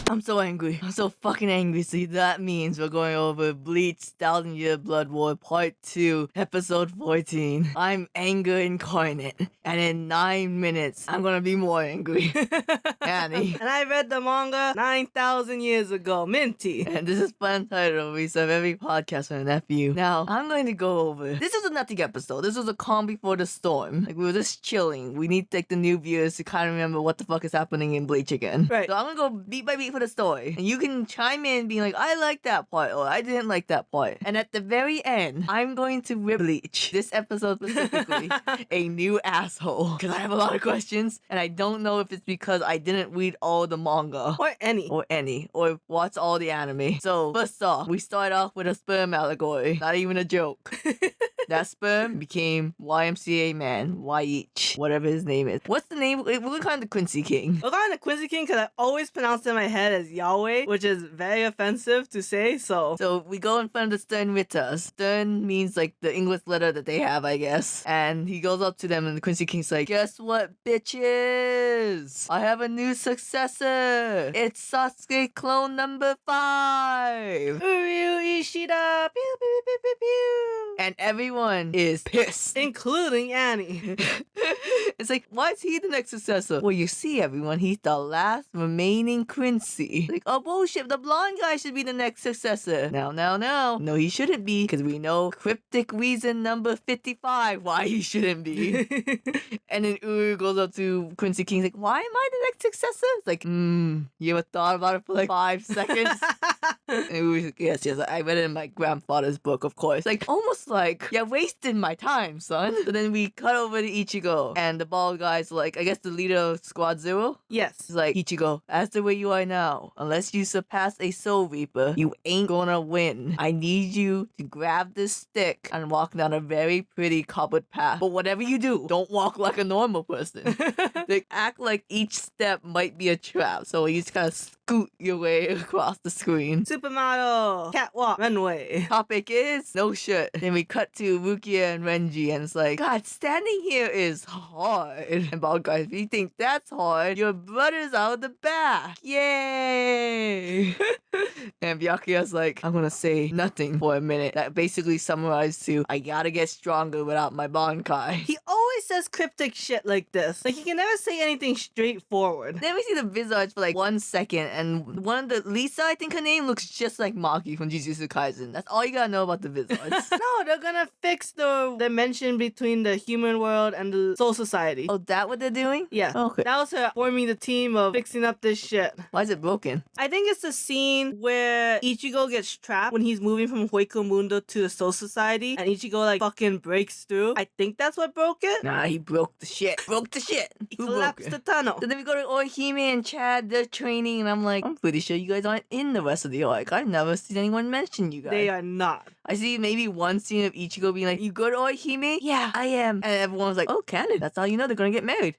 I'm so angry. I'm so fucking angry. So that means we're going over Bleach 1000-Year Blood War Part 2, Episode 14. I'm anger incarnate. And in 9 minutes, I'm gonna be more angry. Annie. And I read the manga 9,000 years ago. Minty. And this is FunUntitled. We serve every podcast with an FU. Now, I'm going to go over. This was a nothing episode. This was a calm before the storm. Like, we were just chilling. We need, like, the new viewers to kind of remember what the fuck is happening in Bleach again. Right. So I'm gonna go beat by beat for the story. And you can chime in being like, I like that part, or I didn't like that part. And at the very end, I'm going to rip Bleach, this episode specifically, a new asshole. Because I have a lot of questions, and I don't know if it's because I didn't read all the manga. Or any. Or watch all the anime. So, first off, we start off with a sperm allegory. Not even a joke. That sperm became YMCA man, Yeech, whatever his name is. What's the name? We're going to call him the Quincy King. We're calling the Quincy King because I always pronounce it in my head as Yahweh, which is very offensive to say, so... So we go in front of the Storenvy. Stern means like the English letter that they have, I guess. And he goes up to them and the Quincy King's like, guess what, bitches? I have a new successor. It's Sasuke clone number 5. Uryu Ishida! Pew, pew, pew, pew, pew. And everyone is pissed. Including Annie. It's like, why is he the next successor? Well, you see, everyone, he's the last remaining Quincy. Like, oh, bullshit, the blonde guy should be the next successor. No. No, he shouldn't be, because we know cryptic reason number 55 why he shouldn't be. And then Uryu goes up to Quincy King, like, why am I the next successor? It's like, you ever thought about it for like 5 seconds? And Uryu's like, yes, I read it in my grandfather's book, of course. Like, almost like, you're wasting my time, son. So then we cut over to Ichigo, and the bald guy's like, I guess the leader of Squad Zero? Yes. He's like, Ichigo, as the way you are now, unless you surpass a Soul Reaper, you ain't gonna win. I need you to grab this stick and walk down a very pretty covered path. But whatever you do, don't walk like a normal person. Like, act like each step might be a trap. So you just kind of scoot your way across the screen. Supermodel, catwalk, runway. Topic is no shit. Then we cut to Rukia and Renji, and it's like, God, standing here is hard. And bald guys, if you think that's hard, your brother's out of the back. Yay! And Byakuya's like, I'm gonna say nothing for a minute. That basically summarized to, I gotta get stronger without my Bankai. He always says cryptic shit like this. Like, he can never say anything straightforward. Then we see the Visage for like 1 second, and one of the Lisa, I think her name, looks just like Maki from Jujutsu Kaisen. That's all you gotta know about the Visage. No, they're gonna fix the dimension between the human world and the Soul Society. Oh, that what they're doing? Yeah. Okay. That was her forming the team of fixing up this shit. Why is it broken? I think it's the scene where Ichigo gets trapped when he's moving from Hueco to the Soul Society, and Ichigo like fucking breaks through. I think that's what broke it. Nah, he broke the shit. He Who broke collapsed it? the tunnel. So then we go to Orihime and Chad, they're training, and I'm like, I'm pretty sure you guys aren't in the rest of the arc. I've never seen anyone mention you guys. They are not. I see maybe one scene of Ichigo being like, you go to Orihime? Yeah, I am. And everyone was like, oh, canon. That's how you know they're gonna get married.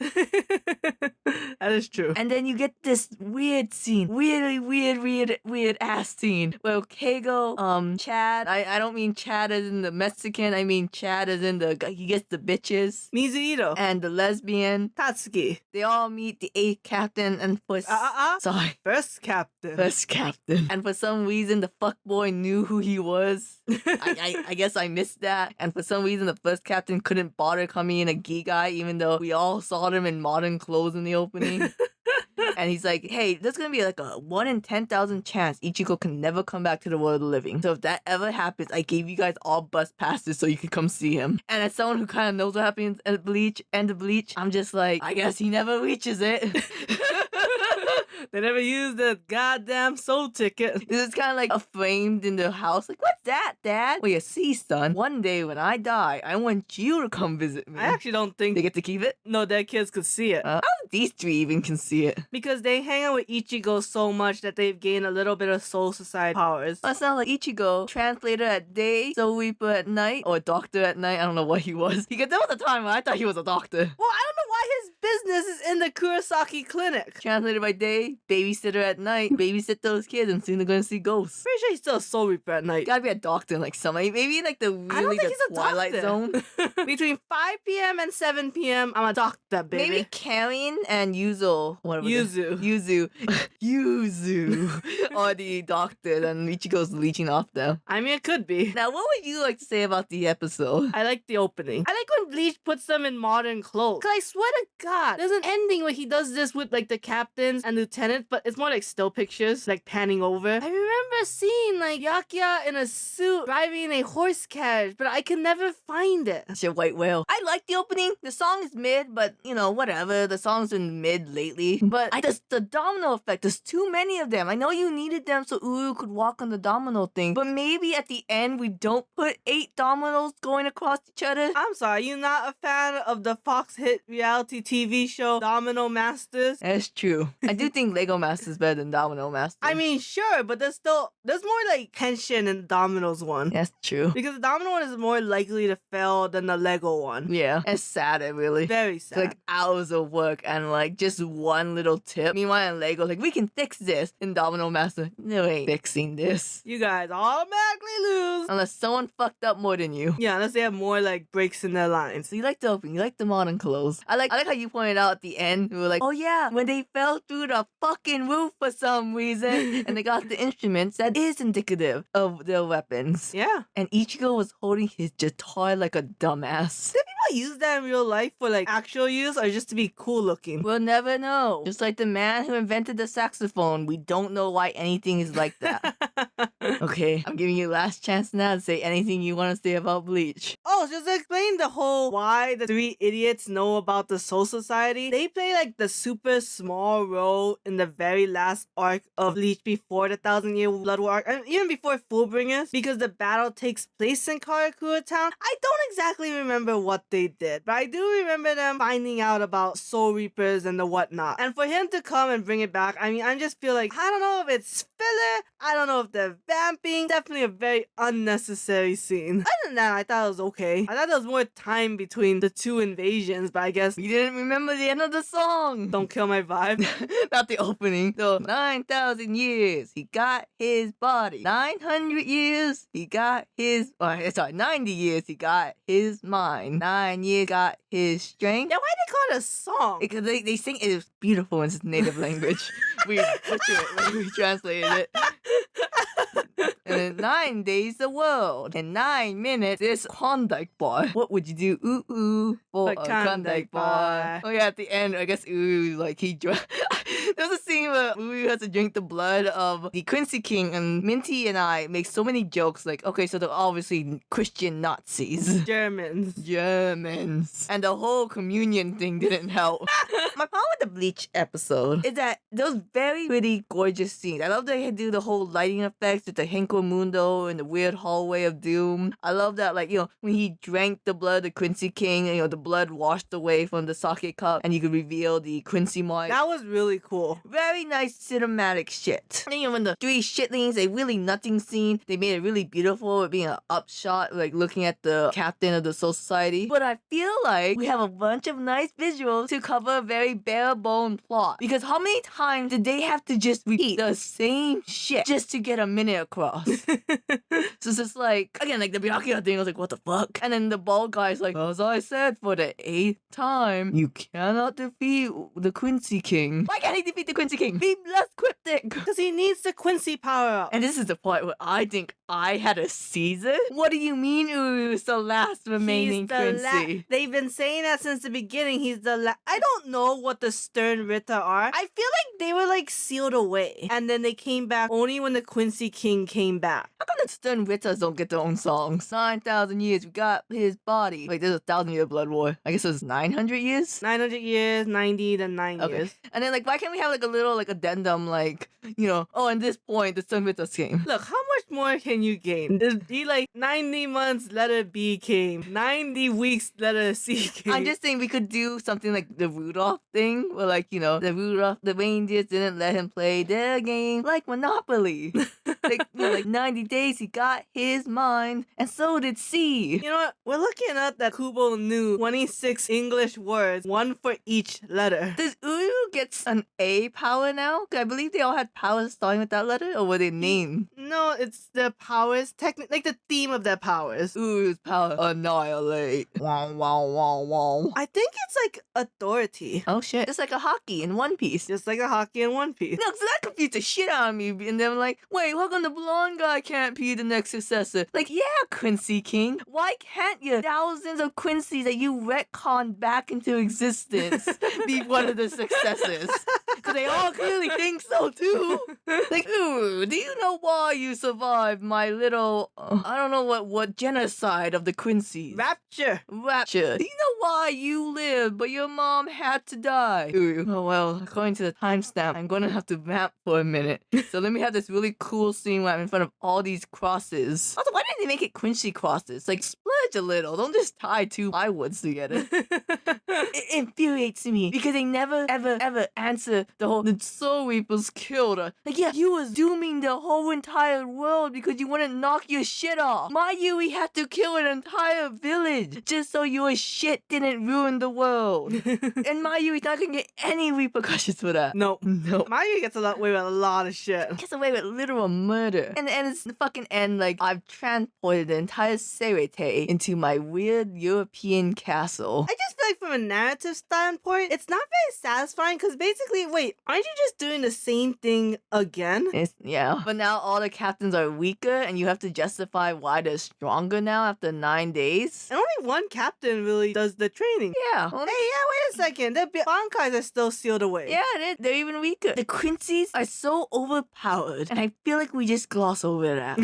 That is true. And then you get this weird scene. Really weird ass scene. Where Keigo, Chad, I don't mean Chad as in the Mexican, I mean Chad as in the, he gets the bitches. Mizuhiro. And the lesbian. Tatsuki. They all meet the 8th captain and for... Sorry. First captain. First captain. And for some reason, the fuckboy knew who he was. I guess I missed that. And for some reason, the first captain couldn't bother coming in a Gigai, even though we all saw them in modern clothes in the opening. And he's like, hey, there's gonna be like a 1 in 10,000 chance Ichigo can never come back to the world of the living. So if that ever happens, I gave you guys all bus passes so you can come see him. And as someone who kind of knows what happens at Bleach, I'm just like, I guess he never reaches it. They never used the goddamn soul ticket. This is kind of like a framed in the house. Like, what's that, Dad? Well, you see, son, one day when I die, I want you to come visit me. I actually don't think they get to keep it. No, their kids could see it. How these three even can see it? Because they hang out with Ichigo so much that they've gained a little bit of Soul Society powers. That sounds like Ichigo, translator at day, Soul Reaper at night, or doctor at night. I don't know what he was. He could tell at the time, but I thought he was a doctor. Well, I don't know why his business is in the Kurosaki clinic. Translated by day, babysitter at night, babysit those kids, and soon they're gonna see ghosts. Pretty sure he's still a Soul Reaper at night. Gotta be a doctor in like summer, maybe in like the I don't really think the he's a Twilight doctor. Zone. Between 5 p.m. and 7 p.m., I'm a doctor, baby. Maybe Karen and Yuzo, whatever. Yuzu. Yuzu are the doctors, and Ichigo's leeching off them. I mean, it could be. Now, what would you like to say about the episode? I like the opening. I like when Bleach puts them in modern clothes. Cause I swear to God, there's an ending where he does this with like the captains and lieutenants, but it's more like still pictures, like panning over. I remember seeing like Yakuya in a suit driving a horse carriage, but I can never find it. That's your white whale. I like the opening. The song is mid, but you know, whatever. The song's been mid lately. But the domino effect, there's too many of them. I know you needed them so Uryu could walk on the domino thing, but maybe at the end we don't put 8 dominoes going across each other. I'm sorry, you not a fan of the Fox hit reality TV show Domino Masters? That's true. I do think Lego Master's better than Domino Master. I mean, sure, but there's more like tension in the Domino's one. That's true. Because the Domino one is more likely to fail than the Lego one. Yeah, it's sadder, really. Very sad. It's like hours of work and like just one little tip. Meanwhile, in Lego, like we can fix this. In Domino Master, no, ain't fixing this. You guys automatically lose. Unless someone fucked up more than you. Yeah, unless they have more like breaks in their lines. So you like the opening, you like the modern clothes. I like how you pointed out at the end, we were like, oh yeah, when they fell through the fucking roof for some reason and they got the instruments, that is indicative of their weapons. Yeah. And Ichigo was holding his guitar like a dumbass. Do people use that in real life for like actual use or just to be cool looking? We'll never know. Just like the man who invented the saxophone, we don't know why anything is like that. Okay, I'm giving you last chance now to say anything you want to say about Bleach. Oh, just to explain the whole why the 3 idiots know about the Soul Society. They play like the super small role in the very last arc of Bleach before the 1,000-Year Blood War arc, and even before Fullbringers, because the battle takes place in Karakura Town. I don't exactly remember what they did, but I do remember them finding out about Soul Reapers and the whatnot. And for him to come and bring it back, I mean, I just feel like, I don't know if it's filler, I don't know if they're vamping, definitely a very unnecessary scene. Other than that, I thought it was okay. I thought there was more time between the 2 invasions, but I guess You didn't remember the end of the song. don't kill my vibe. Not the opening. So 9,000 years, he got his body. 900 years, he got his... 90 years, he got his mind. 9 years, got his strength. Now, why they call it a song? Because they sing it was beautiful in his native language. We butchered it when we translated it. And in 9 days, the world. In 9 minutes, this Klondike bar. What would you do? Ooh, for a Klondike bar. Oh yeah, at the end, I guess like he drank. There's a scene where Uryu has to drink the blood of the Quincy King, and Minty and I make so many jokes like, okay, so they're obviously Christian Nazis. Germans. And the whole communion thing didn't help. My problem with the Bleach episode is that those very pretty gorgeous scenes. I love that they do the whole lighting effects with the Henko Mundo and the weird hallway of doom. I love that, like, you know, when he drank the blood of the Quincy King, and, you know, the blood washed away from the sake cup and you could reveal the Quincy mark. That was really cool. Very nice cinematic shit. And, you know, when the 3 shitlings, a really nothing scene, they made it really beautiful with being an upshot, like looking at the captain of the Soul Society. But I feel like we have a bunch of nice visuals to cover a very bare bone plot. Because how many times did they have to just repeat the same shit just to get a minute across? So it's just like, again, like the Byakuya thing, I was like, what the fuck? And then the bald guy's like, as I said, for the 8th time, you cannot defeat the Quincy King. Why can't he defeat the Quincy King? Be less cryptic. Because he needs the Quincy power up. And this is the part where I think I had a season. What do you mean Uryu is the last remaining Quincy? They've been saying that since the beginning. He's the last. I don't know what the Stern Ritter are. I feel like they were like sealed away. And then they came back only when the Quincy King came back. How come the Stern Ritters don't get their own songs? 9,000 years, we got his body. Wait, there's a 1,000-year blood war. I guess it was 900 years? 900 years, 90, then 9 Okay. years. And then, like, why can't we have, like, a little, like, addendum, like, you know, oh, at this point, the Stern Ritters came. Look, how much more can you gain? Be like 90 months, letter B came. 90 weeks, letter C came. I'm just saying we could do something like the Rudolph thing, where, like, you know, the reindeers didn't let him play their game like Monopoly. Like 90 days, he got his mind, and so did C. You know what? We're looking at that Kubo knew 26 English words, one for each letter. Does Uryu gets an A power now? 'Cause I believe they all had powers starting with that letter, or were they named? No, it's their powers, technically, like the theme of their powers. Uryu's power, annihilate. Wow, wow, wow, wow. I think it's like authority. Oh shit, it's like a hockey in One Piece. Just like a hockey in One Piece. No, so that confused the shit out of me. And then like, wait, how come the blonde guy can't be the next successor? Like, yeah, Quincy King. Why can't you? Thousands of Quincy's that you retcon back into existence be one of the successors? Because they all clearly think so too. Like, ooh, do you know why you survived my little, I don't know what genocide of the Quincy's? Rapture. Rapture. Do you know why you lived, but your mom had to die? Ooh. Oh well, according to the timestamp, I'm gonna have to vamp for a minute. So let me have this really cool scene where I'm in front of all these crosses. Also, why didn't they make it Quincy crosses? Like, splurge a little. Don't just tie two plywoods together. It infuriates me because they never, ever answer the whole, the Soul Reapers killed her. Like, yeah, you was dooming the whole entire world because you wouldn't knock your shit off. My Yui had to kill an entire village just so your shit didn't ruin the world. And my Yui's not gonna get any repercussions for that. No. No. Mayu gets away with a lot of shit. Gets away with literal murder. And it's the fucking end, like, I've transported the entire Serete into my weird European castle. I just feel like from a narrative standpoint, it's not very satisfying because basically, wait, aren't you just doing the same thing again? Yeah. But now all the captains are weaker and you have to justify why they're stronger now after 9 days. And only one captain really does the training. Yeah. Hey, yeah, wait a second. The Bankais are still sealed away. Yeah, they're even weaker. The Quincy's are so overpowered, and I feel like we just gloss over that.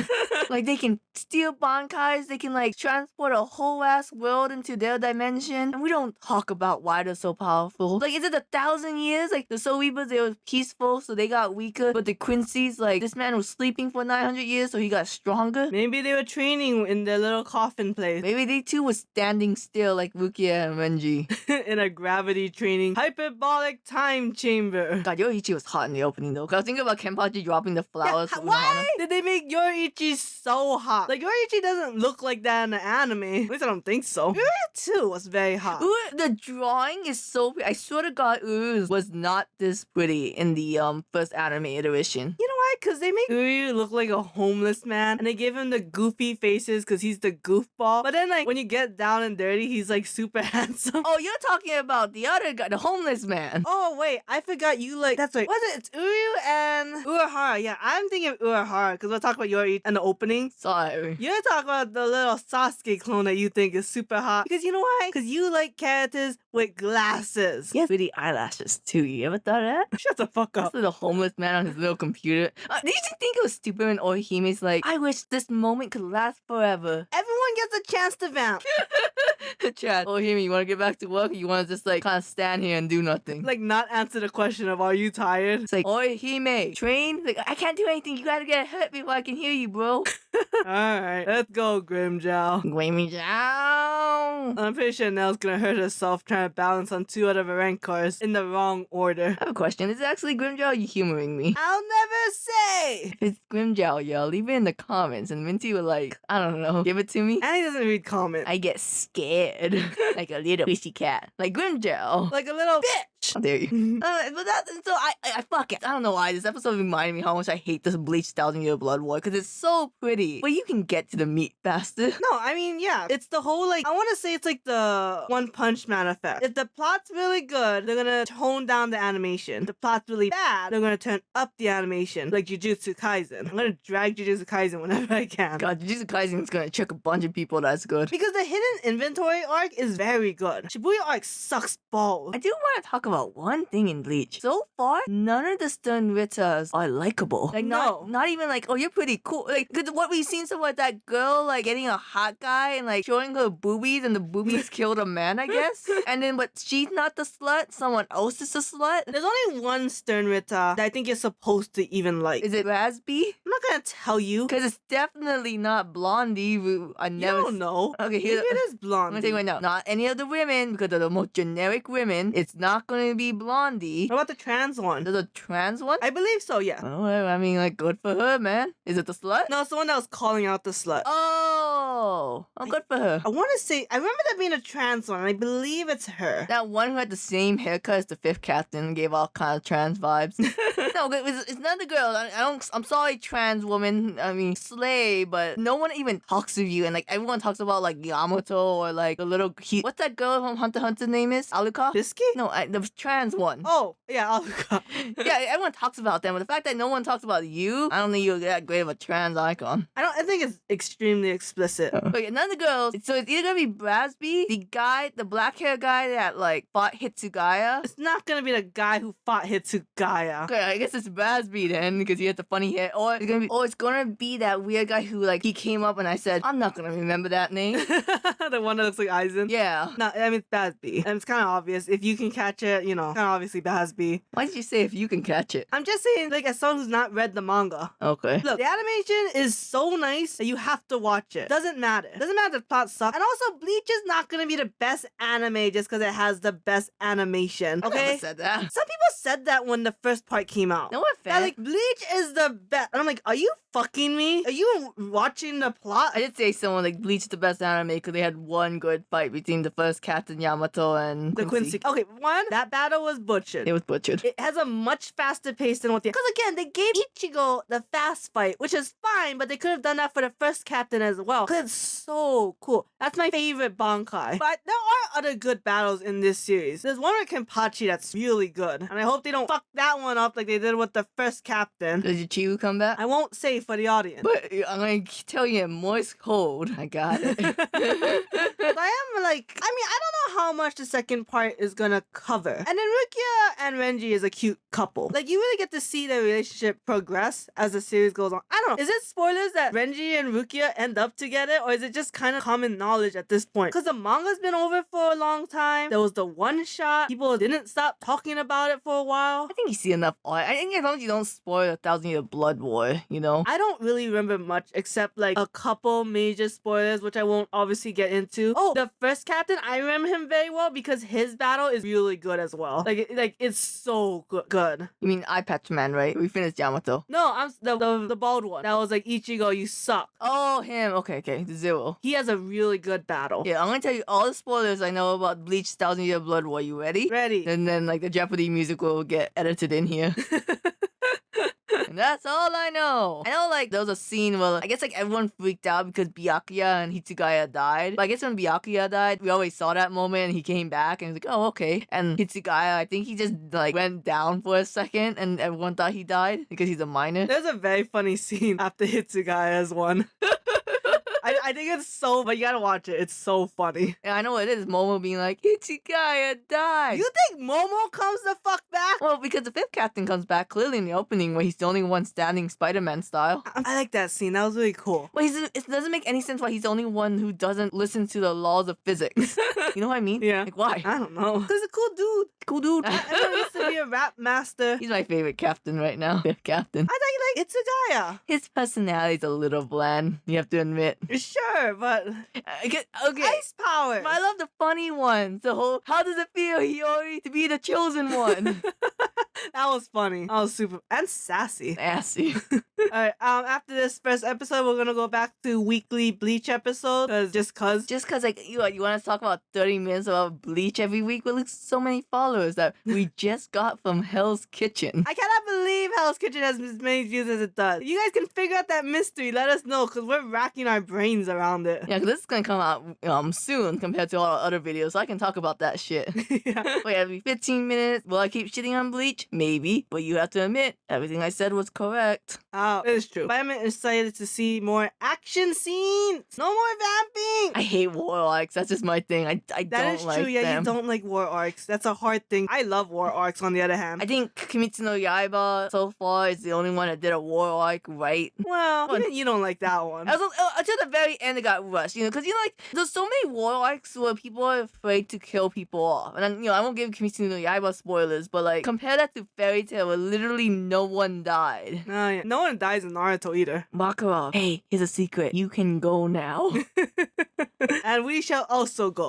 Like, they can steal bankais, they can, like, transport a whole ass world into their dimension, and we don't talk about why they're so powerful. Like, is it 1,000 years? Like, the Soul Reapers, they were peaceful, so they got weaker, but the Quincy's, like, this man was sleeping for 900 years, so he got stronger. Maybe they were training in their little coffin place. Maybe they too was standing still like Rukia and Renji. In a gravity training hyperbolic time chamber. God, Yoichi was hot in the opening though. Cause I was thinking about Kenpachi dropping the flowers. Yeah, why did they make Yoriichi so hot? Like, Yoriichi doesn't look like that in the anime. At least I don't think so. Uryu too was very hot. The drawing is so pretty. I swear to God, Uryu was not this pretty in the first anime iteration. You know why? Because they make Uryu look like a homeless man, and they give him the goofy faces because he's the goofball. But then, like, when you get down and dirty, he's like super handsome. Oh, you're talking about the other guy, the homeless man. Oh wait, I forgot you like. That's right. Was it? It's Uryu and Urahara. Yeah, I'm thinking of Urahara because we'll talk about Yori in the opening. Sorry. You're talking about the little Sasuke clone that you think is super hot. Because you know why? Because you like characters with glasses. He has pretty eyelashes too. You ever thought of that? Shut the fuck up. This little homeless man on his little computer. Did you think it was stupid when Orihime's like, I wish this moment could last forever? Everyone gets a chance to vamp. Chad, Orihime, you want to get back to work or you want to just like kind of stand here and do nothing? Like, not answer the question of, are you tired? It's like, Orihime, train? Like, I can't do anything. You gotta get hurt before I can hear you, bro. Alright, let's go, Grimjow. Grimjow. I'm pretty sure Nell's gonna hurt herself trying to balance on two out of her rank cars in the wrong order. I have a question. Is it actually Grimjow or are you humoring me? I'll never say! If it's Grimjow, yo, leave it in the comments and Minty will like, I don't know, give it to me. And he doesn't read comments. I get scared. Like a little fishy cat. Like Grimjow. Like a little bitch! How dare you? But that, so I fuck it. I don't know why. This episode reminded me how much I hate this Bleach 1,000-Year Blood War because it's so pretty. But you can get to the meat faster. No, I mean, yeah. It's the whole, like, I want to say it's like the One Punch Man effect. If the plot's really good, they're gonna tone down the animation. If the plot's really bad, they're gonna turn up the animation. Like Jujutsu Kaisen. I'm gonna drag Jujutsu Kaisen whenever I can. God, Jujutsu Kaisen is gonna trick a bunch of people. That's good. Because the hidden inventory arc is very good. Shibuya arc sucks balls. I do want to talk about one thing in Bleach. So far, none of the Storenvitas are likable. Like, not even like, oh, you're pretty cool. Like, what we've seen so far, that girl, like, getting a hot guy and, like, showing her boobies and the boobies killed a man, I guess. And then, but she's not the slut. Someone else is the slut. There's only one Sternrita that I think you're supposed to even like. Is it Rasby? I'm not gonna tell you. Because it's definitely not Blondie. I never... You don't know. Okay, maybe it is Blondie. I'm gonna tell you right now. Not any of the women, because they're the most generic women. It's not gonna going to be Blondie. What about the trans one? There's a trans one? I believe so, yeah. Oh, well, I mean, like, good for her, man. Is it the slut? No, it's the one that was calling out the slut. Oh, good for her. I want to say, I remember that being a trans one, and I believe it's her. That one who had the same haircut as the fifth captain and gave all kind of trans vibes. No, it's none of the girls. I'm sorry, trans woman. I mean, slay, but no one even talks of you. And like everyone talks about like Yamato or like the little what's that girl from Hunter x Hunter name is? Aluka? Bisky? No, the trans one. Oh, yeah, Aluka. Yeah, everyone talks about them, but the fact that no one talks about you, I don't think you're that great of a trans icon. I think it's extremely explicit. But yeah, none of the girls. So it's either gonna be Brasby, the black hair guy that like fought Hitsugaya. It's not gonna be the guy who fought Hitsugaya. Okay, I guess it's Brasby then, because he had the funny hair. Or it's gonna be that weird guy who like he came up and I said, I'm not gonna remember that name. The one that looks like Aizen? Yeah. No, I mean it's Basby. And it's kinda obvious. If you can catch it, you know, kinda obviously Basby. Why did you say if you can catch it? I'm just saying, like, as someone who's not read the manga. Okay. Look, the animation is so nice that you have to watch it. Doesn't matter. Doesn't matter if the plot sucks. And also, Bleach is not gonna be the best anime just because it has the best animation. Okay? I never said that. Some people said that when the first part came out. No offense. That, like, Bleach is the best. And I'm like, are you fucking me? Are you watching the plot? I did say someone like Bleach is the best anime because they had one good fight between the first Captain Yamato and The Quincy. Okay, one, that battle was butchered. It was butchered. It has a much faster pace than what the... Because again, they gave Ichigo the fast fight, which is fine, but they could have done that for the first captain as well. Because it's so cool. That's my favorite Bankai. But there are other good battles in this series. There's one with Kenpachi that's really good. And I hope they don't fuck that one up like they did with the first captain. Does Ichigo come back? I won't say for the audience. But I'm going to tell you in moist cold. I got it. But I am like, I mean, I don't know how much the second part is gonna cover. And then Rukia and Renji is a cute couple. Like, you really get to see their relationship progress as the series goes on. I don't know. Is it spoilers that Renji and Rukia end up together? Or is it just kind of common knowledge at this point? Because the manga's been over for a long time. There was the one shot. People didn't stop talking about it for a while. I think you see enough art. I think as long as you don't spoil 1,000-year blood war, you know? I don't really remember much except like a couple major spoilers, which I won't obviously get into. Oh, the first captain, I remember him very well because his battle is really good as well. Like it's so good. You mean Eye Patch Man, right? We finished Yamato. No, I'm the bald one. That was like Ichigo, you suck. Oh, him. Okay, the Zero. He has a really good battle. Yeah, I'm gonna tell you all the spoilers I know about Bleach 1,000-year blood war. You ready? Ready. And then like the Jeopardy music will get edited in here. And that's all I know. I know, like, there was a scene where, I guess, like, everyone freaked out because Byakuya and Hitsugaya died. But I guess when Byakuya died, we always saw that moment and he came back and he was like, oh, okay. And Hitsugaya, I think he just, like, went down for a second and everyone thought he died because he's a minor. There's a very funny scene after Hitsugaya's one. I think it's so, but you gotta watch it. It's so funny. Yeah, I know what it is. Momo being like, Hitsugaya died. You think Momo comes the fuck back? Well, because the fifth captain comes back clearly in the opening where he's the only one standing Spider-Man style. I like that scene. That was really cool. Well, it doesn't make any sense why he's the only one who doesn't listen to the laws of physics. You know what I mean? Yeah. Like, why? I don't know. Because he's a cool dude. Cool dude. Everyone used to be a rap master. He's my favorite captain right now. Fifth captain. I thought you liked Itsugaya. His personality's a little bland, you have to admit. Sure, but... Okay. Ice power. But I love the funny ones. The whole, how does it feel, Hiyori, to be the chosen one? That was funny. That was super... And sassy. Sassy. Alright, after this first episode, we're gonna go back to weekly Bleach episode. Just cause, like, you want to talk about 30 minutes about Bleach every week? But look, so many followers that we just got from Hell's Kitchen. I cannot believe Hell's Kitchen has as many views as it does. If you guys can figure out that mystery, let us know, because we're racking our brains around it. Yeah, because this is going to come out soon compared to all our other videos, so I can talk about that shit. Yeah. Wait, every 15 minutes, will I keep shitting on Bleach? Maybe, but you have to admit, everything I said was correct. Oh, it is true. But I'm excited to see more action scenes. No more vamping. I hate war arcs. That's just my thing. I don't like them. That is true. Yeah, you don't like war arcs. That's a hard thing. I love war arcs, on the other hand. I think Kimetsu no Yaiba so far is the only one that did a war arc right. Well, even you don't like that one. Until the very end, it got rushed. Because like there's so many war arcs where people are afraid to kill people off. And then, I won't give Kimetsu no Yaiba spoilers, but like compare that to Fairy Tail, where literally no one died. Yeah. No one dies in Naruto either. Makarov, hey, here's a secret. You can go now. And we shall also go.